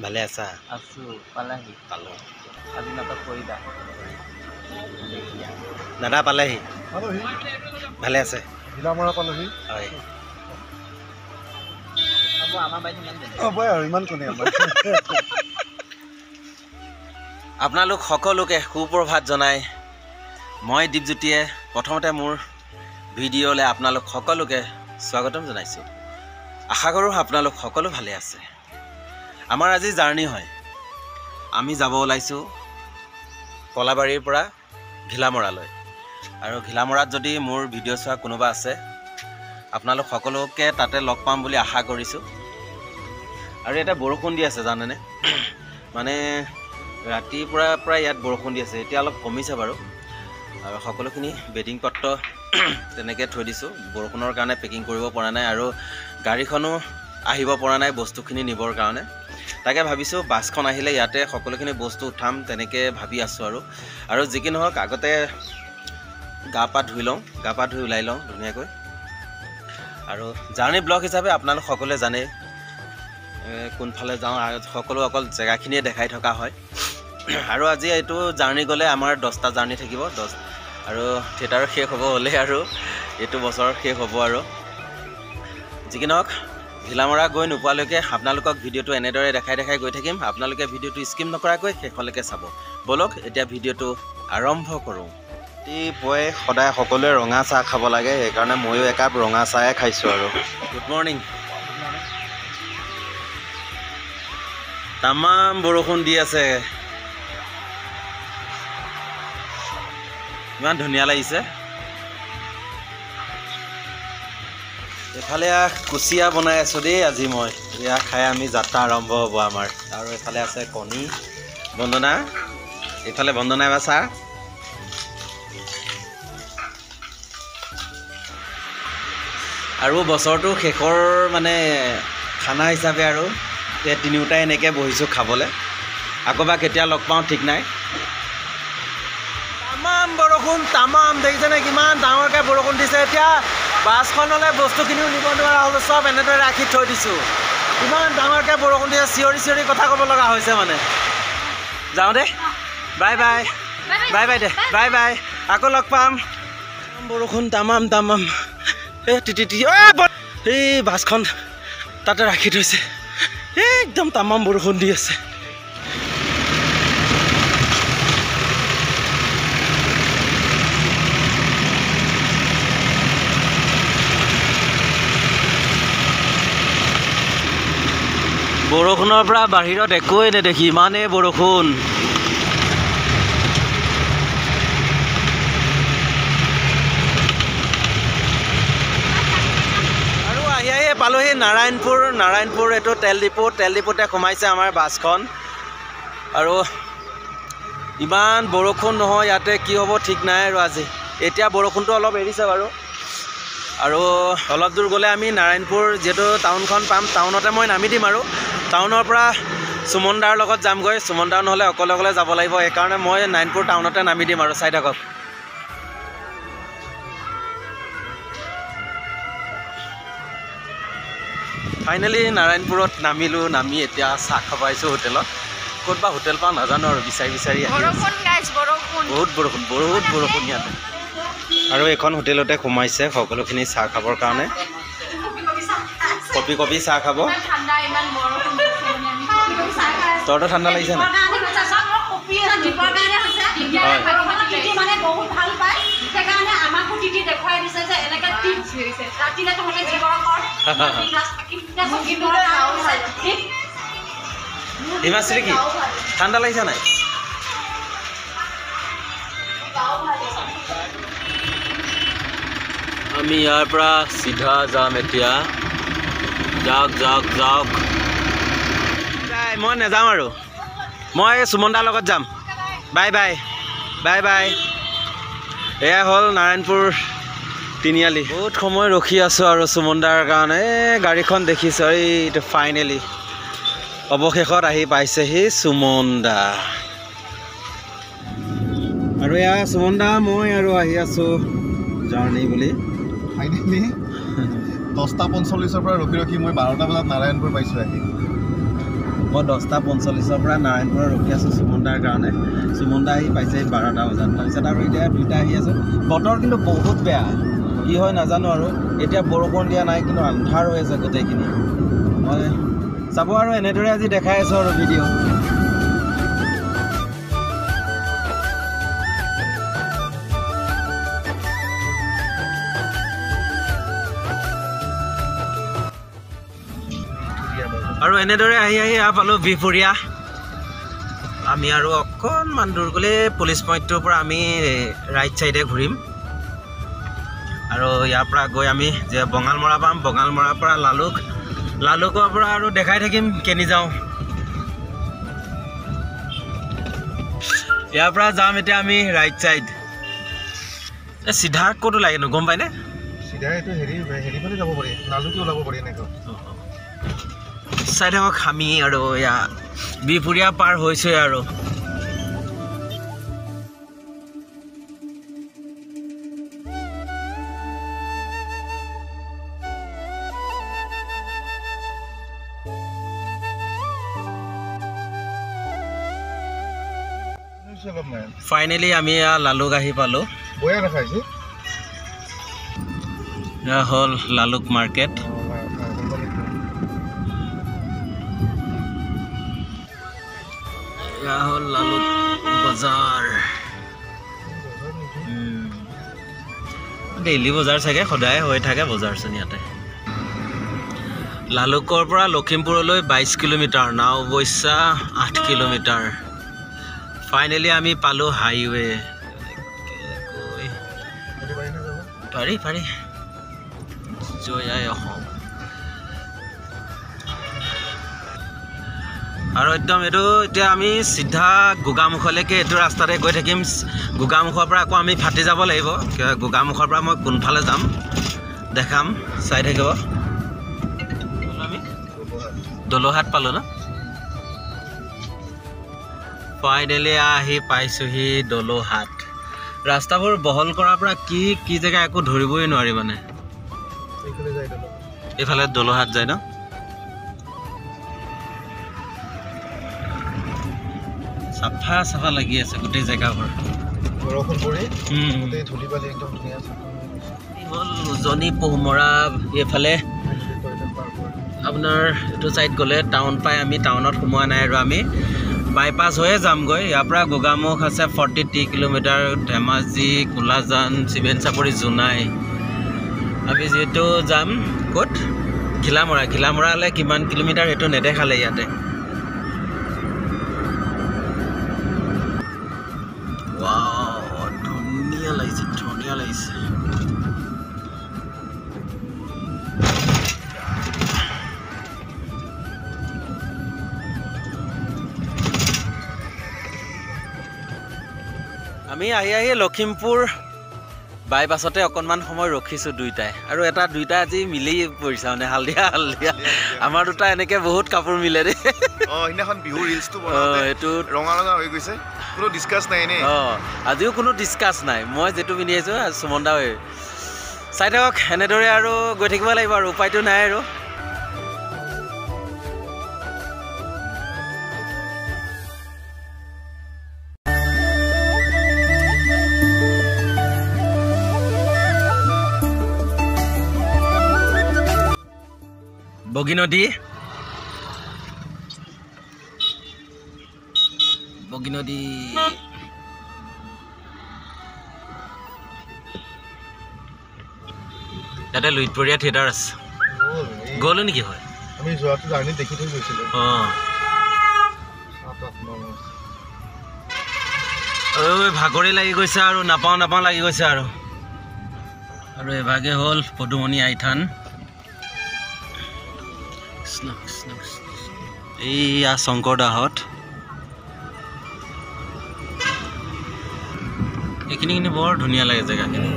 ভালে আছা? আছো পালাহি পালো। আজি নাটক কৰিবা দাদা পালেহি? ভালে আছে? ঘিলামৰা পালোহি। হয়। হ'ব আমাৰ বাইক ইমান দেৰি হ'ব আৰু ইমান কোনে আমাৰ আপোনালোক সকলোকে সুপ্ৰভাত জনাই মই দীপজ্যোতিয়ে প্ৰথমতে মোৰ ভিডিঅ'লৈ আপোনালোক সকলোকে স্বাগতম জনাইছোঁ। আশা কৰোঁ আপোনালোক সকলো ভালে আছে। আমাৰ আজি জাৰ্ণি হয়। আমি যাব ওলাইছোঁ কলাবাৰীৰ পৰা ঘিলামৰালৈ। আৰু ঘিলামৰাত যদি মোৰ ভিডিঅ' চোৱা কোনোবা আছে আপোনালোক সকলোকে তাতে লগ পাম বুলি আশা কৰিছোঁ। আৰু এটা বৰষুণ দি আছে জানেনে, মানে ৰাতিপুৱা প্ৰায় ইয়াত বৰষুণ দি আছে, এতিয়া অলপ কমিছে বাৰু। আৰু সকলোখিনি বেডিং পত্ৰ তেনেকৈ থৈ দিছোঁ, বৰষুণৰ কাৰণে পেকিং কৰিব পৰা নাই আৰু গাড়ীখনো আহিব পৰা নাই বস্তুখিনি নিবৰ কাৰণে। তাকে ভাবিছোঁ বাছখন আহিলে ইয়াতে সকলোখিনি বস্তু উঠাম তেনেকৈ ভাবি আছোঁ। আৰু যি কি নহওক আগতে গা পা ধুই লওঁ, গা পা ধুই ওলাই লওঁ ধুনীয়াকৈ। আৰু জাৰ্ণি ব্লগ হিচাপে আপোনালোক সকলোৱে জানে কোনফালে যাওঁ, সকলো অকল জেগাখিনিয়ে দেখাই থকা হয়। আৰু আজি এইটো জাৰ্ণি গ'লে আমাৰ 10টা জাৰ্ণি থাকিব, 10 আৰু থিয়েটাৰ শেষ হ'ব হ'লে আৰু এইটো বছৰ শেষ হ'ব। আৰু যি কি নহওক ঘিলামৰা গৈ নোপোৱালৈকে আপোনালোকক ভিডিঅ'টো এনেদৰে দেখাই গৈ থাকিম। আপোনালোকে ভিডিঅ'টো স্কিপ নকৰাকৈ শেষলৈকে চাব। ব'লক এতিয়া ভিডিঅ'টো আৰম্ভ কৰোঁ। ৰাতিপুৱাই সদায় সকলোৱে ৰঙা চাহ খাব লাগে, সেইকাৰণে ময়ো একাপ ৰঙা চাহে খাইছোঁ। আৰু গুড মৰ্ণিং। তামাম বৰষুণ দি আছে, ইমান ধুনীয়া লাগিছে। এফালে কুচিয়া বনাই আছোঁ দেই আজি মই, এয়া খাই আমি যাত্ৰা আৰম্ভ হ'ব আমাৰ। আৰু এফালে আছে কণী। বন্দনা, এইফালে বন্দনা এবাৰ চাহ। আৰু বছৰটো শেষৰ মানে খানা হিচাপে আৰু তিনিওটাই এনেকৈ বহিছোঁ খাবলৈ। আকৌ বা কেতিয়া লগ পাওঁ ঠিক নাই। তামাম বৰষুণ, তামাম দেখিছেনে কিমান ডাঙৰকৈ বৰষুণ দিছে। এতিয়া বাছখনলৈ বস্তুখিনিও নিব নোৱাৰা হ'লোঁ, চব এনেদৰে ৰাখি থৈ দিছোঁ। ইমান ডাঙৰকৈ বৰষুণ দিছে, চিঞৰি কথা ক'ব লগা হৈছে মানে। যাওঁ দে, বাই বাই, বাই বাই দে, বাই বাই, আকৌ লগ পাম। বৰষুণ তামাম এই বাছখন তাতে ৰাখি থৈছে, একদম তামাম বৰষুণ দি আছে। বৰষুণৰ পৰা বাহিৰত একোৱেই নেদেখি, ইমানেই বৰষুণ। আৰু আহি পালোহি নাৰায়ণপুৰ এইটো তেল ডিপুতে সোমাইছে আমাৰ বাছখন। আৰু ইমান বৰষুণ নহয় ইয়াতে, কি হ'ব ঠিক নাই। আৰু আজি এতিয়া বৰষুণটো অলপ এৰিছে বাৰু। আৰু অলপ দূৰ গ'লে আমি নাৰায়ণপুৰ যিহেতু টাউনখন পাম, টাউনতে মই নামি দিম। আৰু টাউনৰ পৰা সুমন দাৰ লগত যামগৈ, সুমন দাৰ নহ'লে অকলে যাব লাগিব, সেইকাৰণে মই নাৰায়ণপুৰ টাউনতে নামি দিম। আৰু চাই থাকক। ফাইনেলি নাৰায়ণপুৰত নামি এতিয়া চাহ খাব আহিছোঁ হোটেলত। ক'ত বা হোটেল পাওঁ নাজানো, আৰু বিচাৰি বহুত বৰষুণ ইয়াতে। আৰু এইখন হোটেলতে সোমাইছে সকলোখিনি চাহ খাবৰ কাৰণে, কপি চাহ খাব। তহঁতৰ ঠাণ্ডা লাগিছে নাই? হিমাশ্ৰী কি ঠাণ্ডা লাগিছে নাই? আমি ইয়াৰ পৰা চিধা যাম এতিয়া। যাওক। মই নাযাওঁ আৰু, মই সুমন দাৰ লগত যাম। Bye bye. এয়া হ'ল নাৰায়ণপুৰ তিনিআলি। বহুত সময় ৰখি আছোঁ আৰু সুমন দাৰ কাৰণে। গাড়ীখন দেখিছোঁ, এইটো ফাইনেলি অৱশেষত আহি পাইছেহি সুমন দা। আৰু এয়া সুমন দা, মই আৰু আহি আছোঁ জাৰ্ণি বুলি। ফাইনেলি 10টা 45ৰ পৰা ৰখি মই 12টা বজাত নাৰায়ণপুৰ পাইছোঁ আহি। মই 10:45 পৰা নাৰায়ণপুৰত ৰখি আছোঁ সুমন দাৰ কাৰণে। সুমন দা আহি পাইছে 12টা বজাত। তাৰপিছত আৰু এতিয়া 2টা আহি আছোঁ। বতৰ কিন্তু বহুত বেয়া, কি হয় নাজানো আৰু। এতিয়া বৰষুণ দিয়া নাই, কিন্তু আন্ধাৰ হৈ আছে গোটেইখিনি। মই চাব আৰু এনেদৰে আজি দেখাই আছোঁ আৰু ভিডিঅ'। আৰু এনেদৰে আহি পালোঁ বিহপুৰীয়া। আমি আৰু অকণমান দূৰ গ'লে পুলিচ পইণ্টটোৰ পৰা আমি ৰাইট ছাইডে ঘূৰিম। আৰু ইয়াৰ পৰা গৈ আমি যে বঙালমৰা পাম, বঙালমৰাৰ পৰা লালুকৰ পৰা আৰু দেখাই থাকিম কেনি যাওঁ। ইয়াৰ পৰা যাম এতিয়া আমি ৰাইট ছাইড। চিধা ক'তো লাগেনো গম পায়নে? চিধা এইটো হেৰি ফালে যাব পাৰি, লালুকি ওলাব পাৰি এনেকৈ। চাই থাকক আমি আৰু এয়া বিহপুৰীয়া পাৰ হৈছোৱে আৰু। ফাইনেলি আমি লালুক আহি পালোঁ। বয়া দেখাইছে। এয়া হ'ল লালুক মাৰ্কেট। এয়া হ'ল লালুক বজাৰ। ডেইলি বজাৰ চাগে, সদায় হৈ থাকে বজাৰচোন ইয়াতে। লালুকৰ পৰা লখিমপুৰলৈ 22 কিলোমিটাৰ, নাওবৈচা 8 কিলোমিটাৰ। ফাইনেলি আমি পালোঁ হাইৱে। পাৰি জয় আই অসম। আৰু একদম এইটো এতিয়া আমি চিধা গোগামুখলৈকে এইটো ৰাস্তাতে গৈ থাকিম। গোগামুখৰ পৰা আকৌ আমি ফাটি যাব লাগিব। গোগামুখৰ পৰা মই কোনফালে যাম দেখাম, চাই থাকিব। আমি দলহাট পালোঁ ন। ফাইনেলি আহি পাইছোঁহি দলহাট। ৰাস্তাবোৰ বহল কৰাৰ পৰা কি জেগা একো ধৰিবই নোৱাৰি মানে। এইফালে দলহাট যায় ন। চাফা লাগি আছে গোটেই জেগাবোৰ। বৰষুণ পৰি গোটেই ধূলি বালি একদম ধুনীয়া আছে। হ'ল উজনি পোহমৰা। এইফালে আপোনাৰ এইটো ছাইড গ'লে টাউন পাই। আমি টাউনত সোমোৱা নাই আৰু আমি বাইপাছ হৈয়ে যামগৈ। ইয়াৰ পৰা গোগামুখ আছে 43 কিলোমিটাৰ, ধেমাজি, কোলাজান, চিমেণ্ট চাপৰি, জোনাই। আমি যিহেতু যাম ক'ত ঘিলামৰালৈ কিমান কিলোমিটাৰ সেইটো নেদেখালে ইয়াতে। ধুনীয়া লাগিছে। আমি আহি লখিমপুৰ বাইপাছতে অকণমান সময় ৰখিছোঁ দুইটাই। আৰু দুইটা আজি মিলি পৰিছে মানে, হালধীয়া। আমাৰ দুটা এনেকৈ বহুত কাপোৰ মিলে দেই। সেইদিনাখন বিহু ৰিলচটো এইটো ৰঙা হৈ গৈছে, কোনো ডিছকাছ নাই নে? আজিও কোনো ডিছকাছ নাই। মই যিটো পিন্ধি আহিছোঁ সুমন দা চাই থাকক। এনেদৰে আৰু গৈ থাকিব লাগিব আৰু, উপায়টো নাই আৰু। বগীনদী ইয়াতে লুইতপৰীয়া থিয়েটাৰ আছে। গ'লো নেকি? হয়, আমি যোৱাটো জাৰ্ণিত দেখি থৈ গৈছিলোঁ। ভাগৰি লাগি গৈছে আৰু নাপাওঁ লাগি গৈছে আৰু এভাগে হ'ল পদুমণি আইথান। এইয়া শংকৰদাহঁত। এইখিনি কিন্তু বৰ ধুনীয়া লাগে জেগাখিনি।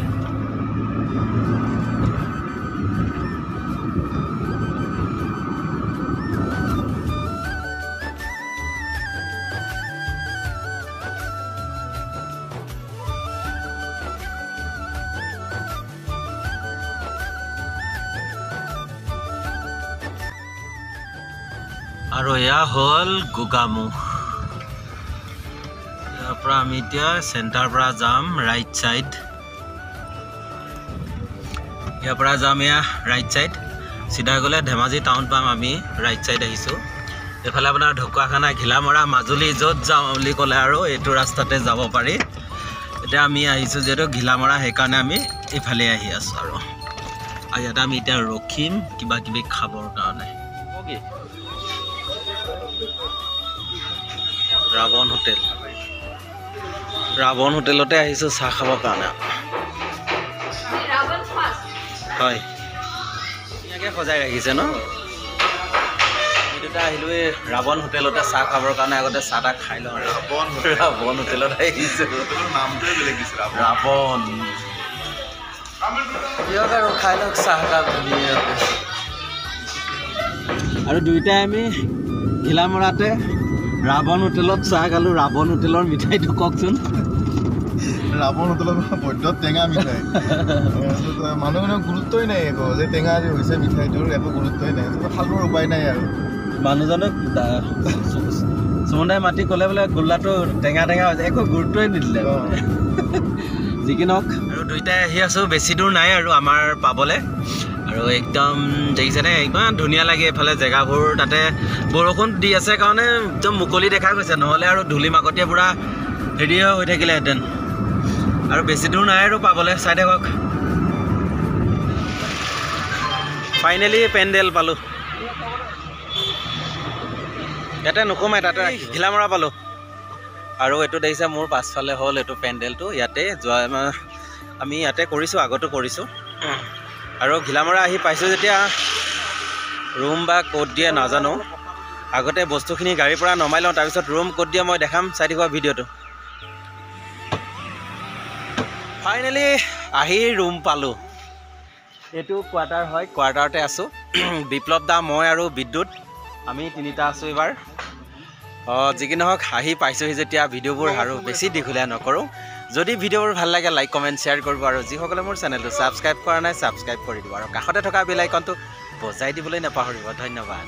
আৰু এয়া হ'ল গোগামুখ। ইয়াৰ পৰা আমি এতিয়া চেণ্টাৰ পৰা যাম ৰাইট ছাইড। ইয়াৰ পৰা যাম এয়া ৰাইট ছাইড। চিধা গ'লে ধেমাজি টাউন পাম। আমি ৰাইট ছাইড আহিছোঁ। এইফালে আপোনাৰ ঢকুৱাখানা, ঘিলামৰা, মাজুলী য'ত যাওঁ বুলি ক'লে আৰু এইটো ৰাস্তাতে যাব পাৰি। এতিয়া আমি আহিছোঁ যিহেতু ঘিলামৰা, সেইকাৰণে আমি এইফালে আহি আছোঁ। আৰু ইয়াতে আমি এতিয়া ৰখিম কিবা কিবি খাবৰ কাৰণে। ৰাৱণ হোটেল, ৰাৱণ হোটেলতে আহিছোঁ চাহ খাবৰ কাৰণে। হয়, ধুনীয়াকৈ সজাই ৰাখিছে ন। আমি দুটা আহিলোঁ এই ৰাৱণ হোটেলতে চাহ খাবৰ কাৰণে। আগতে চাহ তাহ খাই লওঁ। ৰাৱণ হোটেলত আহিছোঁ। নামটোৱে বেলেগ দিছে ৰাৱণ। দিয়ক আৰু খাই লওক চাহ কাপ ধুনীয়াকৈ। আৰু দুইটাই আমি ঘিলামৰাতে ৰাৱণ হোটেলত চাহ খালোঁ। ৰাৱণ হোটেলৰ মিঠাইটো কওকচোন। ৰাৱণ হোটেলত বৈদ্য টেঙা মিঠাই। মানুহজনৰ গুৰুত্বই নাই একো যে টেঙা যে হৈছে মিঠাইটোৰ, একো গুৰুত্বই নাই। খাবৰ উপায় নাই আৰু মানুহজনক সুমন দাই মাতি ক'লে বোলে গোল্লাটো টেঙা টেঙা হৈছে, একো গুৰুত্বই নিদিলে। যি কি নহওক, আৰু দুইটাই আহি আছোঁ। বেছি দূৰ নাই আৰু আমাৰ পাবলৈ। আৰু একদম দেখিছেনে ইমান ধুনীয়া লাগে এইফালে জেগাবোৰ। তাতে বৰষুণ দি আছে কাৰণে একদম মুকলি দেখা গৈছে, নহ'লে আৰু ধূলি মাকতিয়ে পূৰা হেৰি হৈ থাকিলেহেঁতেন। আৰু বেছি দূৰ নাই আৰু পাবলৈ। চাই থাকক, ফাইনেলি পেণ্ডেল পালোঁ। ইয়াতে নোসোমাই, তাতে ঘিলামৰা পালোঁ। আৰু এইটো দেখিছে মোৰ পাছফালে হ'ল এইটো পেণ্ডেলটো। ইয়াতে আমি ইয়াতে কৰিছোঁ, আগতো কৰিছোঁ। আৰু ঘিলামৰা আহি পাইছোঁ যেতিয়া ৰুম বা ক'ত দিয়ে নাজানো। আগতে বস্তুখিনি গাড়ীৰ পৰা নমাই লওঁ, তাৰপিছত ৰুম ক'ত দিয়ে মই দেখাম। চাই থকা ভিডিঅ'টো। ফাইনেলি আহি ৰুম পালোঁ। এইটো কোৱাৰ্টাৰ হয়, কোৱাৰ্টাৰতে আছোঁ। বিপ্লৱ দা, মই আৰু বিদ্যুৎ, আমি তিনিটা আছোঁ এইবাৰ। যি কি নহওক, আহি পাইছোঁহি যেতিয়া ভিডিঅ'বোৰ আৰু বেছি দীঘলীয়া নকৰোঁ। যদি ভিডিঅ'বোৰ ভাল লাগে লাইক কমেণ্ট শ্বেয়াৰ কৰিব। আৰু যিসকলে মোৰ চেনেলটো ছাবস্ক্ৰাইব কৰা নাই ছাবস্ক্ৰাইব কৰি দিব। আৰু কাষতে থকা বেল আইকনটো বজাই দিবলৈ নাপাহৰিব। ধন্যবাদ।